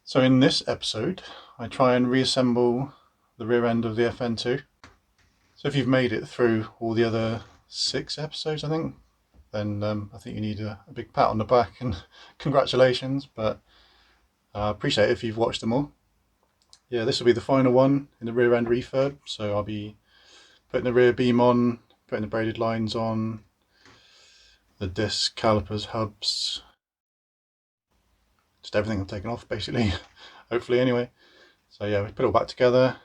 So in this episode, I try and reassemble the rear end of the FN2. So if you've made it through all the other 6 episodes, I think, then I think you need a big pat on the back and congratulations, but I appreciate it if you've watched them all. Yeah, this will be the final one in the rear end refurb, so I'll be putting the rear beam on, putting the braided lines on, the disc, calipers, hubs, just everything I've taken off basically, hopefully anyway. So yeah, we put it all back together.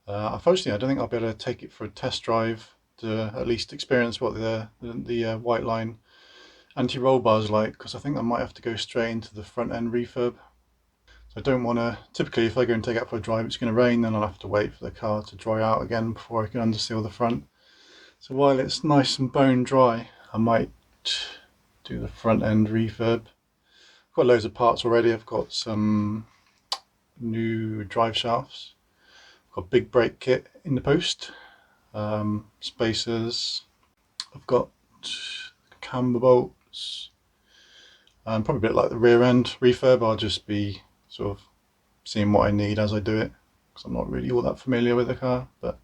Unfortunately, I don't think I'll be able to take it for a test drive to at least experience what the Whiteline anti-roll bar is like, because I think I might have to go straight into the front end refurb. So I don't want to, typically if I go and take it out for a drive, it's going to rain, then I'll have to wait for the car to dry out again before I can underseal the front. So while it's nice and bone dry, I might do the front end refurb. I've got loads of parts already. I've got some new drive shafts. Got a big brake kit in the post, spacers, I've got camber bolts, and probably a bit like the rear end refurb, I'll just be sort of seeing what I need as I do it, because I'm not really all that familiar with the car, but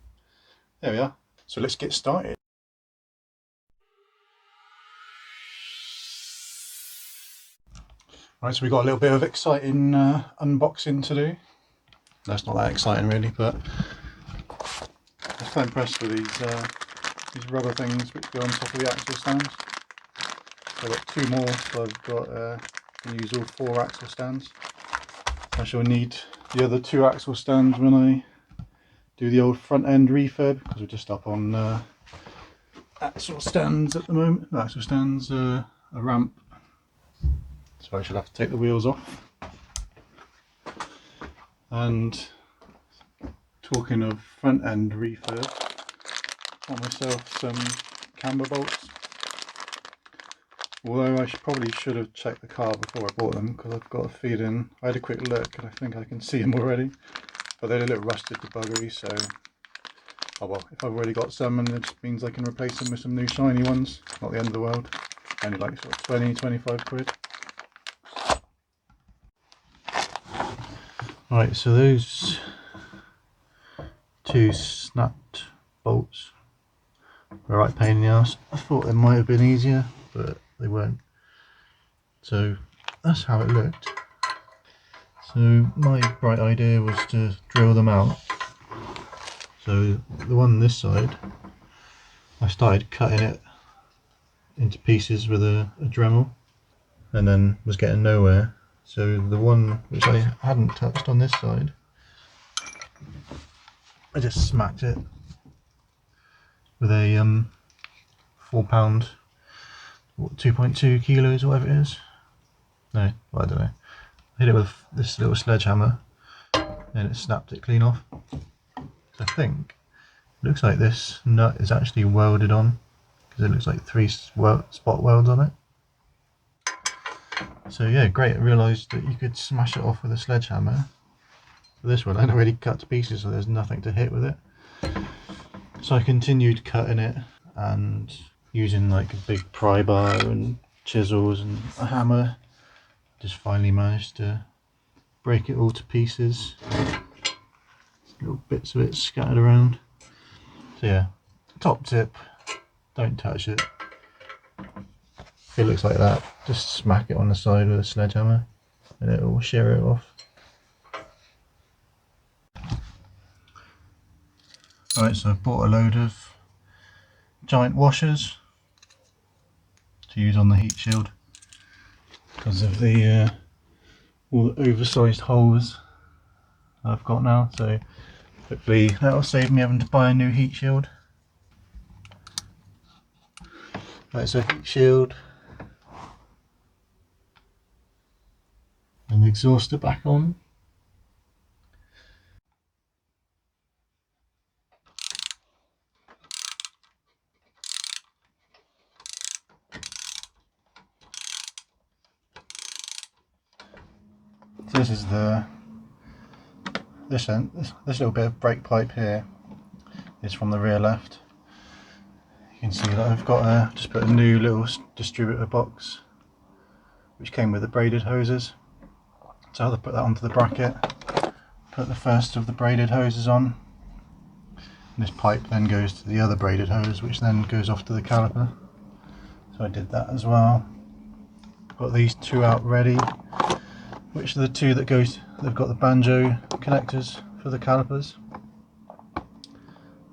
there we are. So let's get started. Right, so we've got a little bit of exciting unboxing to do. That's not that exciting really, but I was quite impressed with these rubber things which go on top of the axle stands. So I've got 2 more, so I've got can use all 4 axle stands. I shall need the other 2 axle stands when I do the old front end refurb, because we're just up on axle stands at the moment. No, axle stands, a ramp. So I should have to take the wheels off. And talking of front end refurb, got myself some camber bolts. Although I probably should have checked the car before I bought them, because I've got a feeling, I had a quick look and I think I can see them already, but they're a little rusted to buggery, so oh well, if I've already got some, and it just means I can replace them with some new shiny ones, not the end of the world. Only like sort of 20-25 quid. Right, so those 2 snapped bolts were a right pain in the ass. I thought it might have been easier, but they weren't. So that's how it looked. So my bright idea was to drill them out. So the one on this side, I started cutting it into pieces with a Dremel, and then was getting nowhere. So the one which I hadn't touched on this side, I just smacked it with a 4-pound, 2.2 kilos, whatever it is. No, well, I don't know. I hit it with this little sledgehammer and it snapped it clean off. So I think it looks like this nut is actually welded on, because it looks like 3 spot welds on it. So yeah, great. I realised that you could smash it off with a sledgehammer. For this one, I'd already cut to pieces, so there's nothing to hit with it. So I continued cutting it and using like a big pry bar and chisels and a hammer. Just finally managed to break it all to pieces. Little bits of it scattered around. So yeah, top tip, don't touch it. If it looks like that, just smack it on the side with a sledgehammer and it will shear it off. Alright, so I've bought a load of giant washers to use on the heat shield because of the all the oversized holes I've got now, so hopefully that'll save me having to buy a new heat shield. Right, so heat shield and the exhauster back on. So this is this little bit of brake pipe here is from the rear left. You can see that I've got just put a new little distributor box which came with the braided hoses. So I'll put that onto the bracket, put the first of the braided hoses on. And this pipe then goes to the other braided hose, which then goes off to the caliper. So I did that as well. Got these two out ready, which are the two that goes, they've got the banjo connectors for the calipers.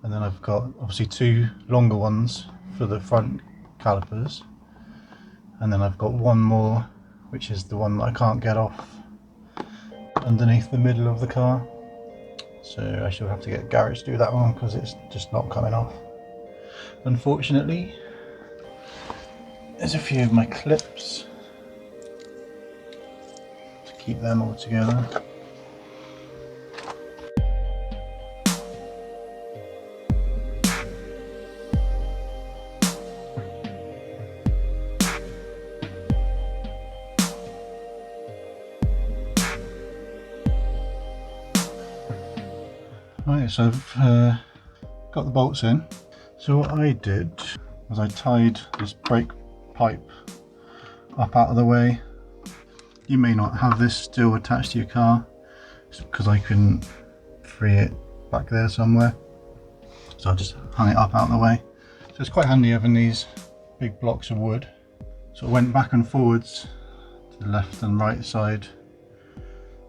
And then I've got obviously two longer ones for the front calipers. And then I've got one more, which is the one that I can't get off underneath the middle of the car. So I shall have to get Garrett to do that one because it's just not coming off. Unfortunately, there's a few of my clips to keep them all together. Right, so I've got the bolts in. So what I did was I tied this brake pipe up out of the way. You may not have this still attached to your car, it's because I couldn't free it back there somewhere. So I just hung it up out of the way. So it's quite handy having these big blocks of wood. So I went back and forwards to the left and right side,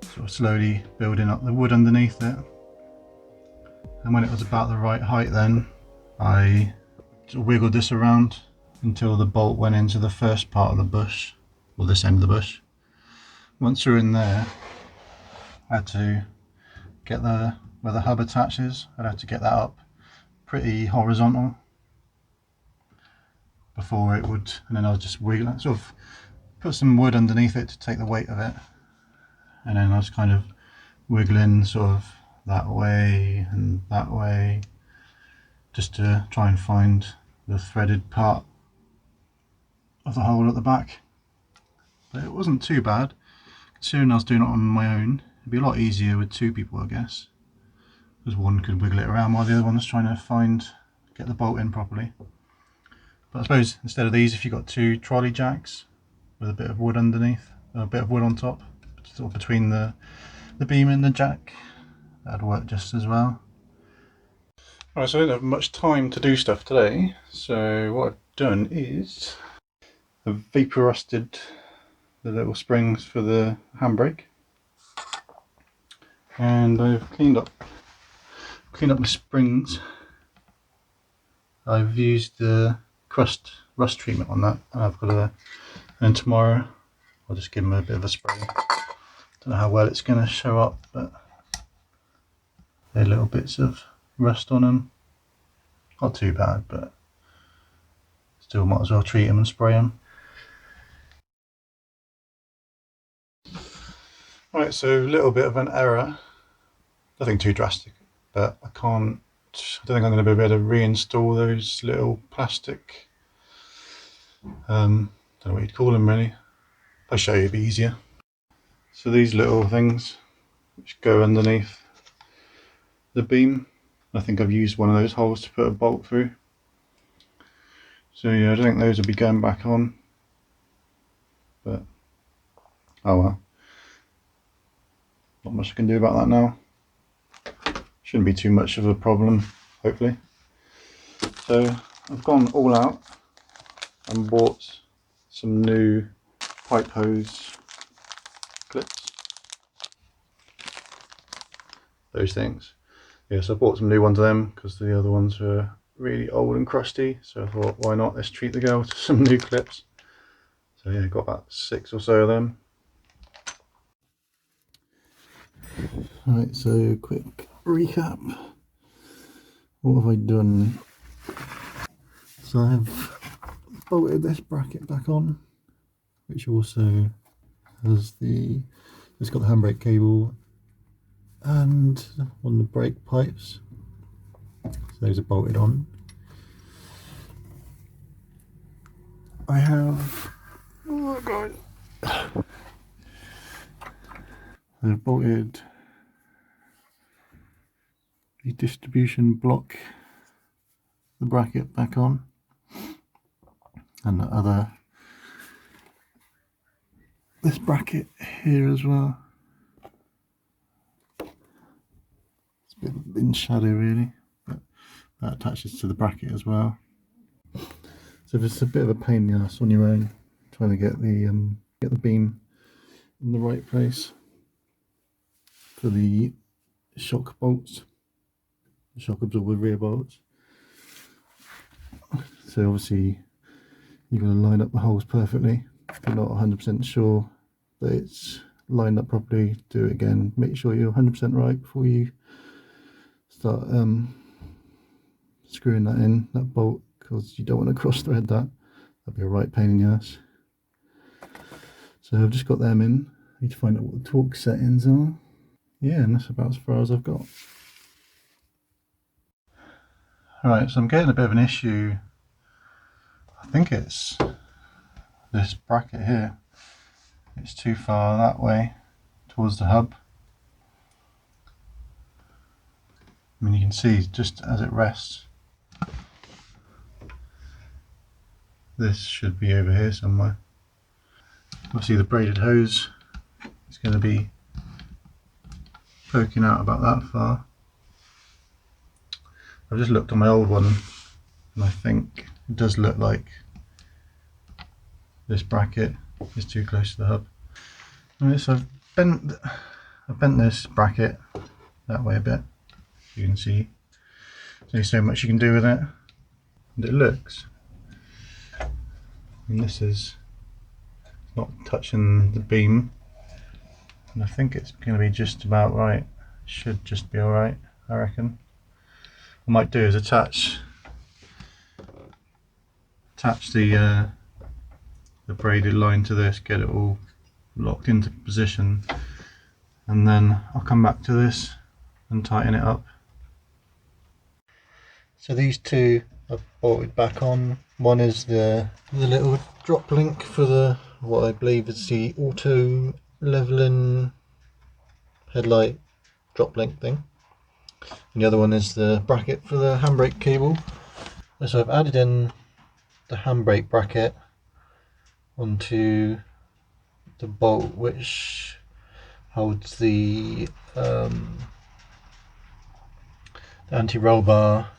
sort of slowly building up the wood underneath it. And when it was about the right height then, I sort of wiggled this around until the bolt went into the first part of the bush, or this end of the bush. Once you're in there, I had to get where the hub attaches, I'd have to get that up pretty horizontal before it would, and then I was just wiggling, sort of put some wood underneath it to take the weight of it, and then I was kind of wiggling sort of that way and that way just to try and find the threaded part of the hole at the back. But it wasn't too bad considering I was doing it on my own. It'd be a lot easier with two people, I guess, because one could wiggle it around while the other one was trying to get the bolt in properly. But I suppose instead of these, if you've got two trolley jacks with a bit of wood underneath, a bit of wood on top, sort of between the beam and the jack, that'd work just as well. Alright, so I didn't have much time to do stuff today, so what I've done is I've vapor rusted the little springs for the handbrake, and I've cleaned up my springs. I've used the rust treatment on that, and I've got and tomorrow I'll just give them a bit of a spray. Don't know how well it's going to show up, but there are little bits of rust on them. Not too bad, but still might as well treat them and spray them. Right, so a little bit of an error, nothing too drastic, but I don't think I'm going to be able to reinstall those little plastic, I don't know what you'd call them really. If I show you, it'd be easier. So these little things which go underneath the beam, I think I've used one of those holes to put a bolt through. So yeah, I don't think those will be going back on, but oh well. Not much I can do about that now. Shouldn't be too much of a problem, hopefully. So I've gone all out and bought some new pipe hose clips. Those things. Yes, I bought some new ones of them because the other ones were really old and crusty. So I thought, why not? Let's treat the girl to some new clips. So yeah, got about 6 or so of them. Right, so quick recap. What have I done? So I've bolted this bracket back on, which also has it's got the handbrake cable and one of the brake pipes. So those are bolted on. I have, oh god, I've bolted the distribution block, the bracket back on, and this bracket here as well. a bit in shadow really, but that attaches to the bracket as well. So if it's a bit of a pain in the ass on your own trying to get the beam in the right place for the shock bolts, the shock absorber rear bolts. So obviously you're going to line up the holes perfectly. If you're not 100% sure that it's lined up properly, do it again. Make sure you're 100% right before you start screwing that in, that bolt, because you don't want to cross thread that. That'd be a right pain in the ass. So I've just got them in. I need to find out what the torque settings are. Yeah, and that's about as far as I've got. Alright, so I'm getting a bit of an issue. I think it's this bracket here. It's too far that way towards the hub. I mean, you can see just as it rests, this should be over here somewhere. Obviously the braided hose is going to be poking out about that far. I've just looked on my old one and I think it does look like this bracket is too close to the hub. Right, so I've bent this bracket that way a bit. You can see there's only so much you can do with it, and it looks, and this is not touching the beam, and I think it's going to be just about right. Should just be alright, I reckon. What I might do is attach the braided line to this, get it all locked into position, and then I'll come back to this and tighten it up. So these two I've bolted back on. One is the little drop link for the, what I believe is the auto leveling headlight drop link thing, and the other one is the bracket for the handbrake cable. So I've added in the handbrake bracket onto the bolt which holds the anti-roll bar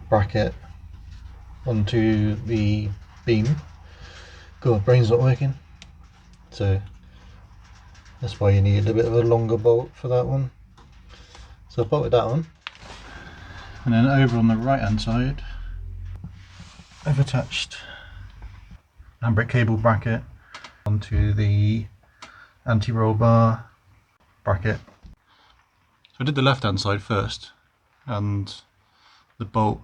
bracket onto the beam. God, brain's not working. So that's why you need a bit of a longer bolt for that one. So I bolted that on, and then over on the right hand side I've attached handbrake cable bracket onto the anti-roll bar bracket. So I did the left hand side first, and the bolt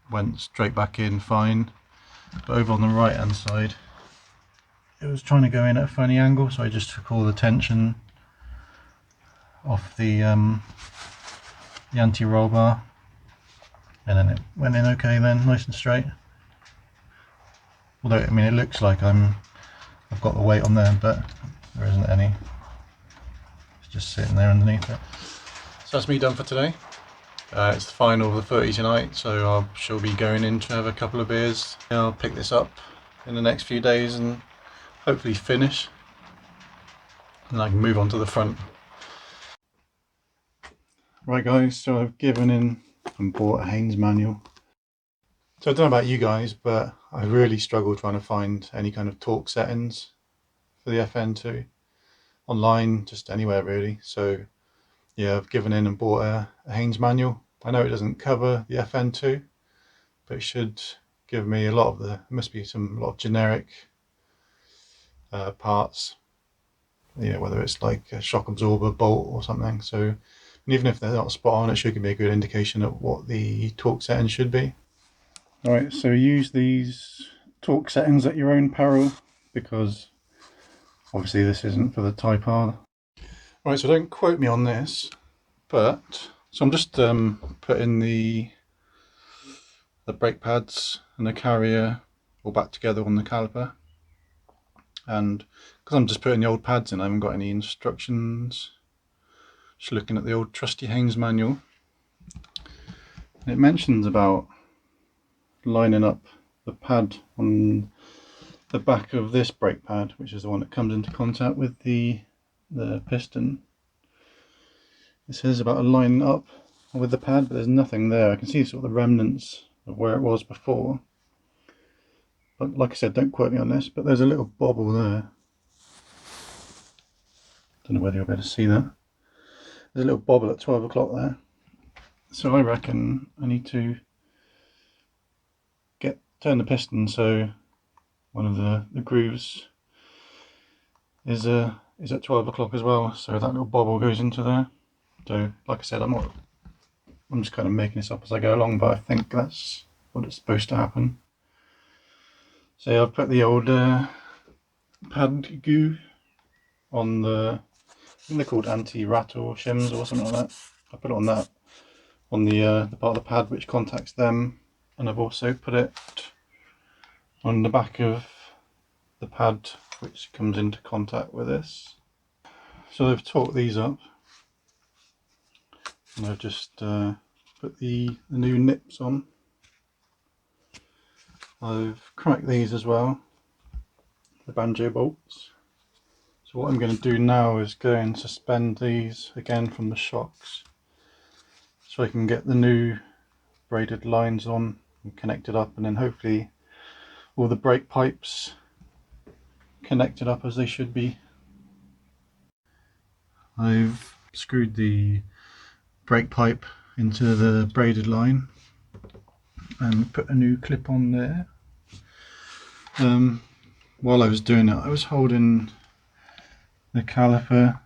went straight back in fine, but over on the right hand side it was trying to go in at a funny angle, so I just took all the tension off the anti-roll bar, and then it went in okay then, nice and straight. Although, I mean, it looks like I've got the weight on there, but there isn't any. It's just sitting there underneath it. So that's me done for today. It's the final of the 30 tonight, so I shall be going in to have a couple of beers. I'll pick this up in the next few days and hopefully finish, and I can move on to the front. Right guys, so I've given in and bought a Haynes manual. So I don't know about you guys, but I really struggle trying to find any kind of torque settings for the FN2 online, just anywhere really. So yeah, I've given in and bought a Haynes manual. I know it doesn't cover the FN2, but it should give me a lot of the, must be a lot of generic parts, you know, whether it's like a shock absorber bolt or something. So even if they're not spot on, it should give me a good indication of what the torque settings should be. Alright, so use these torque settings at your own peril, because obviously this isn't for the Type R. Right, so don't quote me on this, but so I'm just putting the brake pads and the carrier all back together on the caliper, and because I'm just putting the old pads in, I haven't got any instructions. Just looking at the old trusty Haynes manual, it mentions about lining up the pad on the back of this brake pad, which is the one that comes into contact with the piston. It says about a line up with the pad, but there's nothing there. I can see sort of the remnants of where it was before. But like I said, don't quote me on this, but there's a little bobble there. Don't know whether you'll be able to see that. There's a little bobble at 12 o'clock there. So I reckon I need to turn the piston so one of the grooves is at 12 o'clock as well, so that little bobble goes into there. So like I said, I'm just kind of making this up as I go along, but I think that's what it's supposed to happen. So yeah, I've put the old pad goo on the, I think they're called anti-rattle shims or something like that. I put it on that, on the part of the pad which contacts them, and I've also put it on the back of the pad which comes into contact with this. So I've torqued these up, and I've just put the new nips on. I've cracked these as well, the banjo bolts. So what I'm going to do now is go and suspend these again from the shocks, so I can get the new braided lines on and connected up, and then hopefully all the brake pipes connected up as they should be. I've screwed the brake pipe into the braided line and put a new clip on there. While I was doing it, I was holding the caliper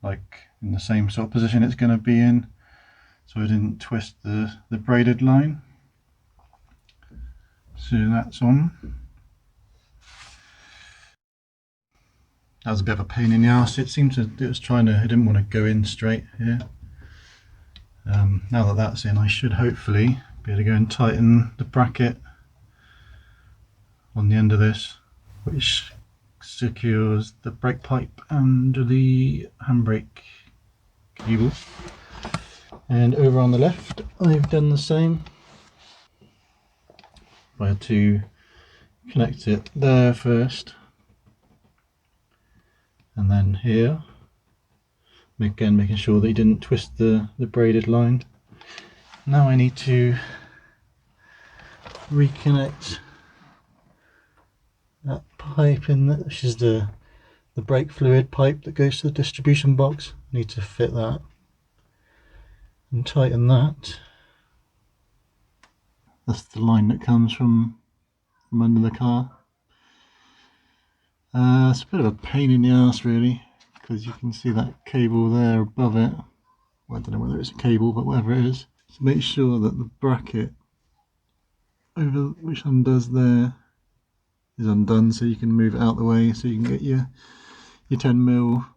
like in the same sort of position it's going to be in, so I didn't twist the braided line. So that's on. That was a bit of a pain in the ass. It seemed to, it didn't want to go in straight here. Now that that's in, I should hopefully be able to go and tighten the bracket on the end of this, which secures the brake pipe and the handbrake cable. And over on the left, I've done the same. I had to connect it there first, and then here, again making sure that you didn't twist the braided line. Now I need to reconnect that pipe in there, which is the brake fluid pipe that goes to the distribution box. I need to fit that and tighten that. That's the line that comes from under the car. It's a bit of a pain in the ass really, because you can see that cable there above it. Well, I don't know whether it's a cable, but whatever it is. So make sure that the bracket over which undoes there is undone, so you can move it out the way, so you can get your 10mm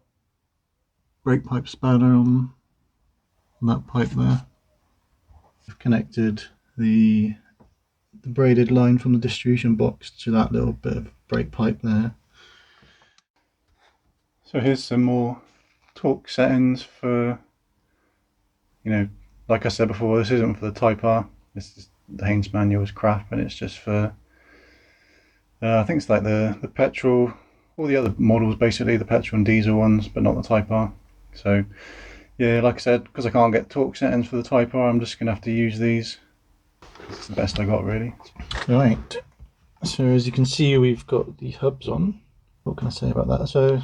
brake pipe spanner on that pipe there. I've connected the braided line from the distribution box to that little bit of brake pipe there. So here's some more torque settings for, you know, like I said before, this isn't for the Type R. This is, the Haynes manual is crap, and it's just for I think it's like the petrol, all the other models basically, the petrol and diesel ones, but not the Type R. So yeah, like I said, because I can't get torque settings for the Type R, I'm just going to have to use these. It's the best I got really. Right, so as you can see, we've got the hubs on. What can I say about that? So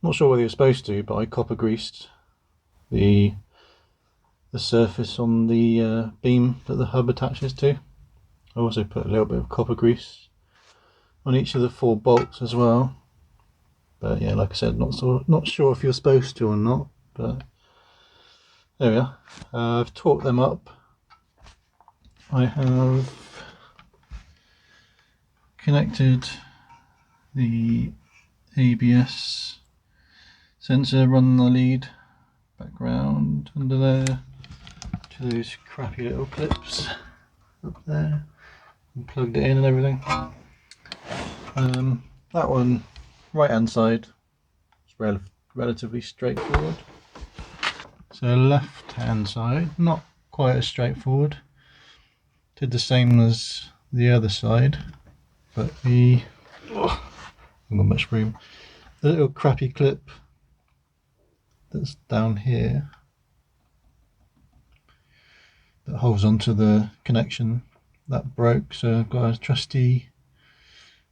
not sure whether you're supposed to, but I copper greased the surface on the beam that the hub attaches to. I also put a little bit of copper grease on each of the 4 bolts as well. But yeah, like I said, not sure if you're supposed to or not, but there we are. I've torqued them up. I have connected the ABS sensor, run the lead back round under there to those crappy little clips up there, and plugged it in and everything. That one, right hand side, is relatively straightforward. So left hand side, not quite as straightforward. Did the same as the other side, but the haven't got much room. The little crappy clip that's down here that holds onto the connection that broke, so I've got a trusty,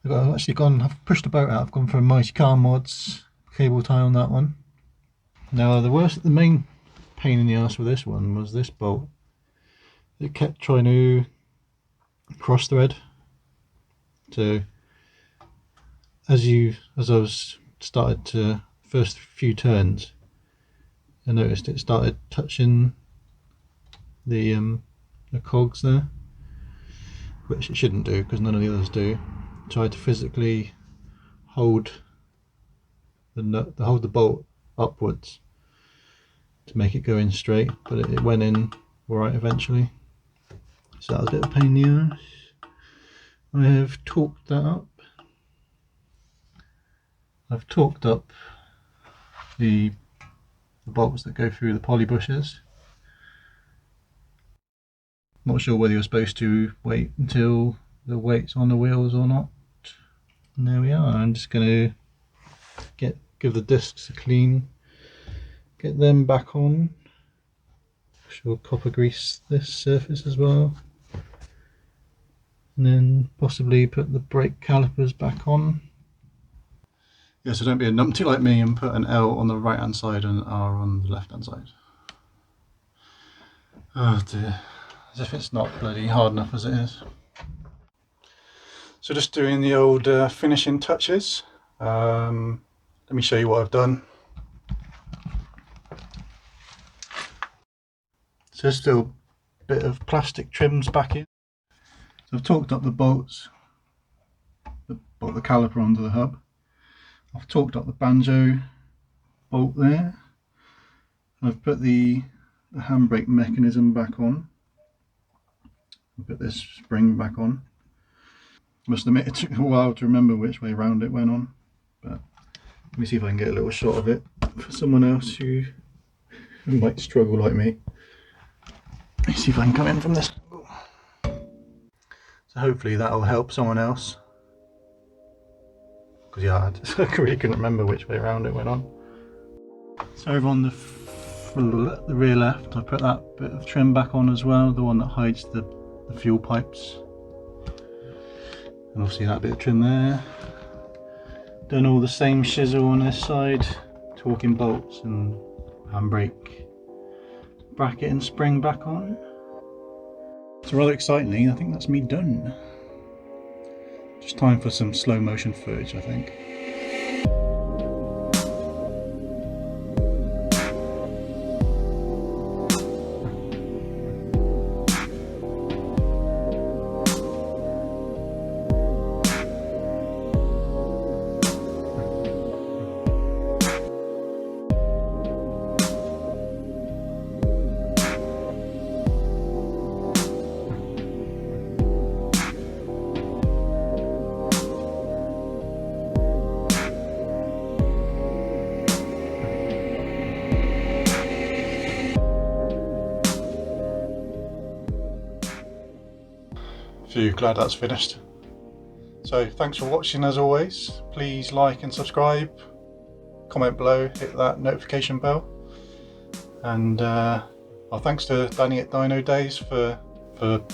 I've pushed the boat out, I've gone for a Mighty Car Mods cable tie on that one. Now the main pain in the ass with this one was this bolt. It kept trying to cross thread. So as I was started to first few turns, I noticed it started touching the cogs there, which it shouldn't do because none of the others do. Tried to physically hold the bolt upwards to make it go in straight, but it went in alright eventually. So that was a bit of a pain in the ass. I have torqued that up. I've torqued up the bolts that go through the poly bushes. Not sure whether you're supposed to wait until the weight's on the wheels or not. And there we are. I'm just going to give the discs a clean, get them back on. Sure, copper grease this surface as well, and then possibly put the brake calipers back on. Yeah, so don't be a numpty like me and put an L on the right hand side and an R on the left hand side. Oh dear, as if it's not bloody hard enough as it is. So just doing the old finishing touches. Let me show you what I've done. So there's still a bit of plastic trims back in. So I've torqued up the bolts, bolt the caliper onto the hub. I've torqued up the banjo bolt there. I've put the handbrake mechanism back on. I've put this spring back on. Must admit it took a while to remember which way round it went on, but let me see if I can get a little shot of it for someone else who might struggle like me. Let me see if I can come in from this. So hopefully that'll help someone else. Because yeah, I really couldn't remember which way around it went on. So over on the rear left, I put that bit of trim back on as well, the one that hides the fuel pipes. And obviously that bit of trim there. Done all the same shizzle on this side, torquing bolts and handbrake bracket and spring back on. So rather excitingly, I think that's me done. Just time for some slow motion footage, I think. Phew, glad that's finished. So thanks for watching as always. Please like and subscribe, comment below, hit that notification bell, and well, thanks to Danny at Dino Days for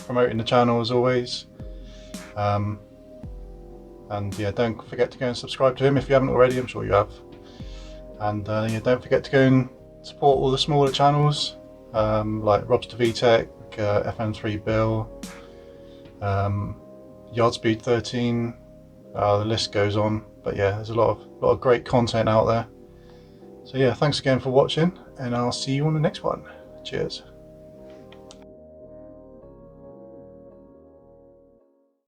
promoting the channel as always. And yeah, don't forget to go and subscribe to him if you haven't already. I'm sure you have. And yeah, don't forget to go and support all the smaller channels like Rob's to VTech, FN3 Bill, Yardspeed 13, the list goes on. But yeah, there's a lot of great content out there. So yeah, thanks again for watching, and I'll see you on the next one. Cheers.